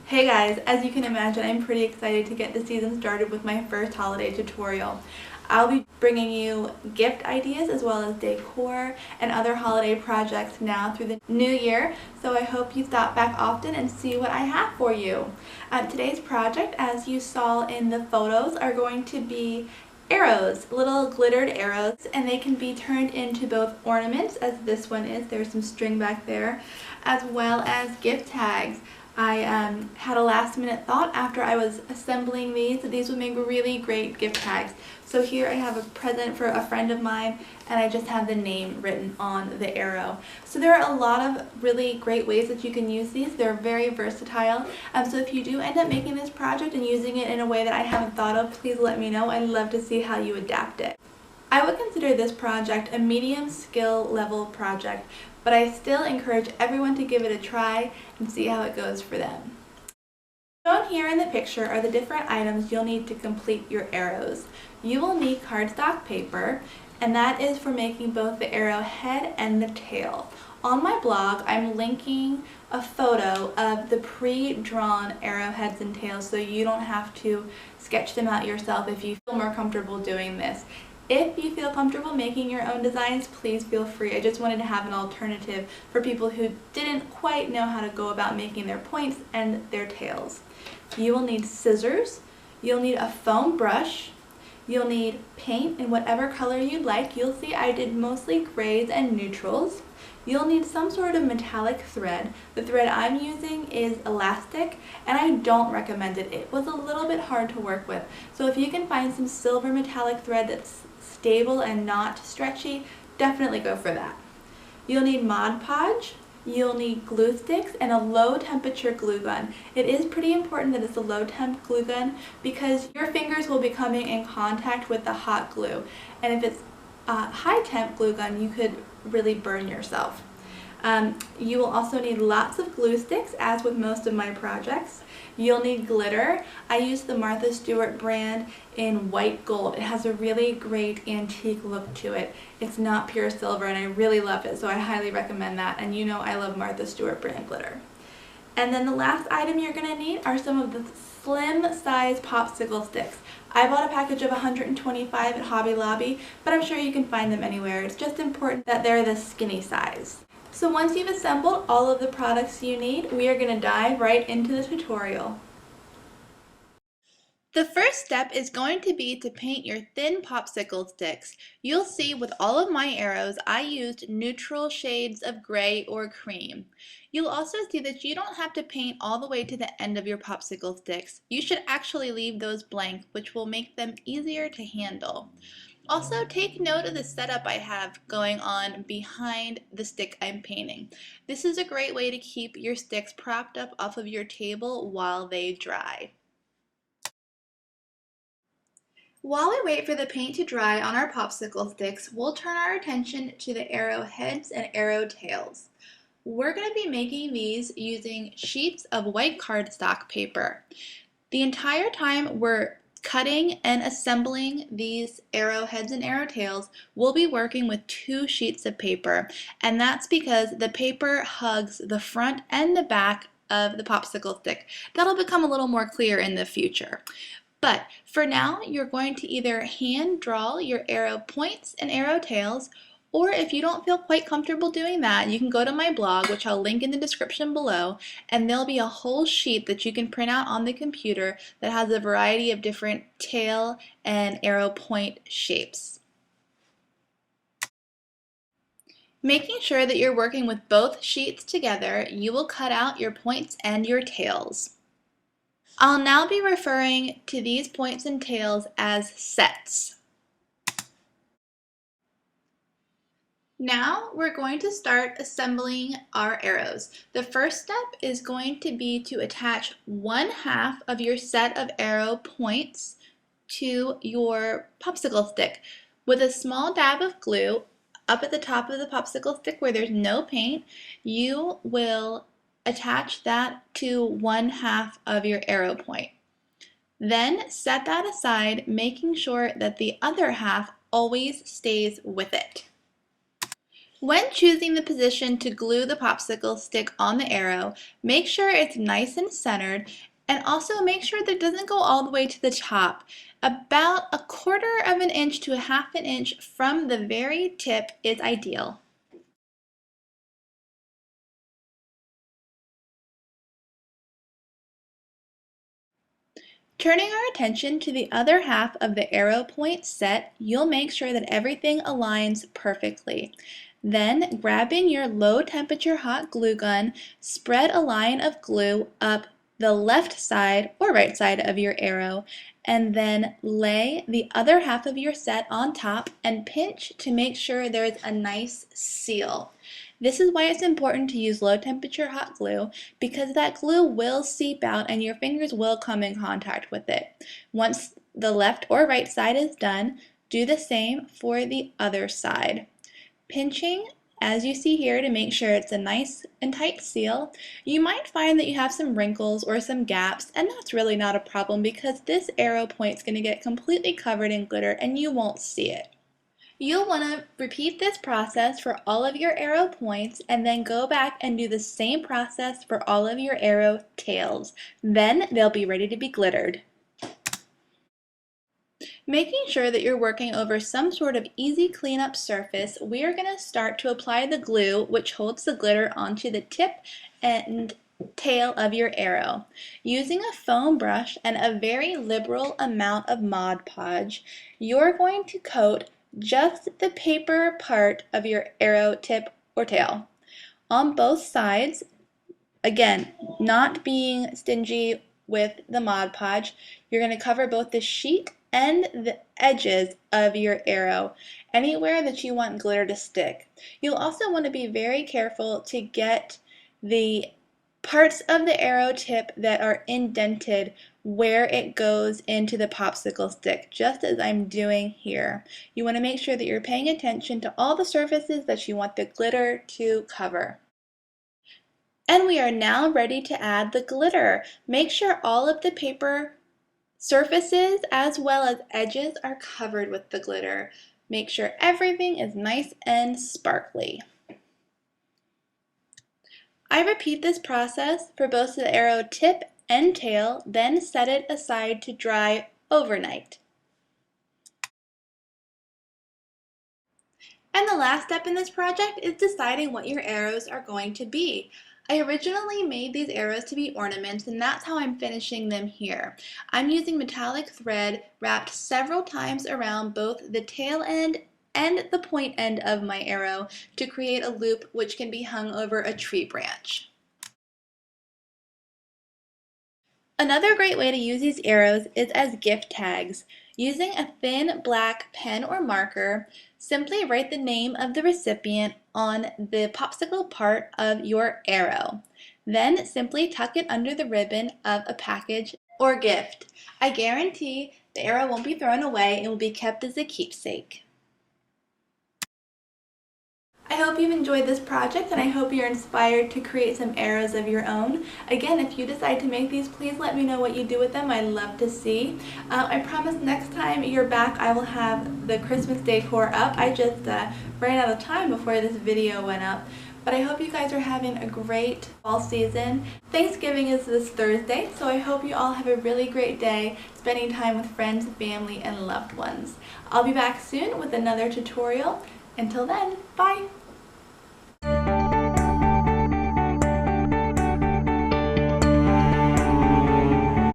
Hey guys, as you can imagine, I'm pretty excited to get the season started with my first holiday tutorial. I'll be bringing you gift ideas as well as decor and other holiday projects now through the new year, so I hope you stop back often and see what I have for you. Today's project, as you saw in the photos, are going to be arrows, little glittered arrows, and they can be turned into both ornaments, as this one is, there's some string back there, as well as gift tags. I had a last minute thought after I was assembling these that these would make really great gift tags. So here I have a present for a friend of mine, and I just have the name written on the arrow. So there are a lot of really great ways that you can use these. They're very versatile. So if you do end up making this project and using it in a way that I haven't thought of, please let me know. I'd love to see how you adapt it. I would consider this project a medium skill level project, but I still encourage everyone to give it a try and see how it goes for them. Shown here in the picture are the different items you'll need to complete your arrows. You will need cardstock paper, and that is for making both the arrow head and the tail. On my blog, I'm linking a photo of the pre-drawn arrowheads and tails so you don't have to sketch them out yourself if you feel more comfortable doing this. If you feel comfortable making your own designs, please feel free. I just wanted to have an alternative for people who didn't quite know how to go about making their points and their tails. You will need scissors, you'll need a foam brush, you'll need paint in whatever color you'd like. You'll see I did mostly grays and neutrals. You'll need some sort of metallic thread. The thread I'm using is elastic, and I don't recommend it. It was a little bit hard to work with. So if you can find some silver metallic thread that's stable and not stretchy, definitely go for that. You'll need Mod Podge, you'll need glue sticks, and a low temperature glue gun. It is pretty important that it's a low temp glue gun because your fingers will be coming in contact with the hot glue, and if it's a high temp glue gun, you could really burn yourself. You will also need lots of glue sticks, as with most of my projects. You'll need glitter. I use the Martha Stewart brand in white gold. It has a really great antique look to it. It's not pure silver, and I really love it, so I highly recommend that. And you know I love Martha Stewart brand glitter. And then the last item you're going to need are some of the slim size popsicle sticks. I bought a package of 125 at Hobby Lobby, but I'm sure you can find them anywhere. It's just important that they're the skinny size. So once you've assembled all of the products you need, we are going to dive right into the tutorial. The first step is going to be to paint your thin popsicle sticks. You'll see with all of my arrows, I used neutral shades of gray or cream. You'll also see that you don't have to paint all the way to the end of your popsicle sticks. You should actually leave those blank, which will make them easier to handle. Also, take note of the setup I have going on behind the stick I'm painting. This is a great way to keep your sticks propped up off of your table while they dry. While we wait for the paint to dry on our popsicle sticks, we'll turn our attention to the arrow heads and arrow tails. We're going to be making these using sheets of white cardstock paper. The entire time we're cutting and assembling these arrow heads and arrow tails, we'll be working with 2 sheets of paper, and that's because the paper hugs the front and the back of the popsicle stick. That'll become a little more clear in the future. But for now, you're going to either hand draw your arrow points and arrow tails, or if you don't feel quite comfortable doing that, you can go to my blog, which I'll link in the description below, and there'll be a whole sheet that you can print out on the computer that has a variety of different tail and arrow point shapes. Making sure that you're working with both sheets together, you will cut out your points and your tails. I'll now be referring to these points and tails as sets. Now we're going to start assembling our arrows. The first step is going to be to attach 1/2 of your set of arrow points to your popsicle stick. With a small dab of glue up at the top of the popsicle stick where there's no paint, you will attach that to 1/2 of your arrow point. Then set that aside, making sure that the other half always stays with it. When choosing the position to glue the popsicle stick on the arrow, make sure it's nice and centered, and also make sure that it doesn't go all the way to the top. About 1/4 of an inch to 1/2 an inch from the very tip is ideal. Turning our attention to the other half of the arrow point set, you'll make sure that everything aligns perfectly. Then, grabbing your low temperature hot glue gun, spread a line of glue up the left side or right side of your arrow, and then lay the other half of your set on top and pinch to make sure there's a nice seal. This is why it's important to use low temperature hot glue, because that glue will seep out and your fingers will come in contact with it. Once the left or right side is done, do the same for the other side. Pinching, as you see here, to make sure it's a nice and tight seal. You might find that you have some wrinkles or some gaps, and that's really not a problem because this arrow point is going to get completely covered in glitter and you won't see it. You'll want to repeat this process for all of your arrow points and then go back and do the same process for all of your arrow tails. Then they'll be ready to be glittered. Making sure that you're working over some sort of easy cleanup surface, we are going to start to apply the glue which holds the glitter onto the tip and tail of your arrow. Using a foam brush and a very liberal amount of Mod Podge, you're going to coat just the paper part of your arrow tip or tail on both sides. Again, not being stingy with the Mod Podge, you're going to cover both the sheet and the edges of your arrow, anywhere that you want glitter to stick. You'll also want to be very careful to get the parts of the arrow tip that are indented where it goes into the popsicle stick, just as I'm doing here. You want to make sure that you're paying attention to all the surfaces that you want the glitter to cover. And we are now ready to add the glitter. Make sure all of the paper surfaces as well as edges are covered with the glitter. Make sure everything is nice and sparkly. I repeat this process for both the arrow tip and tail, then set it aside to dry overnight. And the last step in this project is deciding what your arrows are going to be. I originally made these arrows to be ornaments, and that's how I'm finishing them here. I'm using metallic thread wrapped several times around both the tail end and the point end of my arrow to create a loop which can be hung over a tree branch. Another great way to use these arrows is as gift tags. Using a thin black pen or marker, simply write the name of the recipient on the popsicle part of your arrow. Then simply tuck it under the ribbon of a package or gift. I guarantee the arrow won't be thrown away and will be kept as a keepsake. I hope you've enjoyed this project, and I hope you're inspired to create some arrows of your own. Again, if you decide to make these, please let me know what you do with them. I'd love to see. I promise next time you're back I will have the Christmas decor up. I just ran out of time before this video went up. But I hope you guys are having a great fall season. Thanksgiving is this Thursday, so I hope you all have a really great day spending time with friends, family, and loved ones. I'll be back soon with another tutorial. Until then, bye!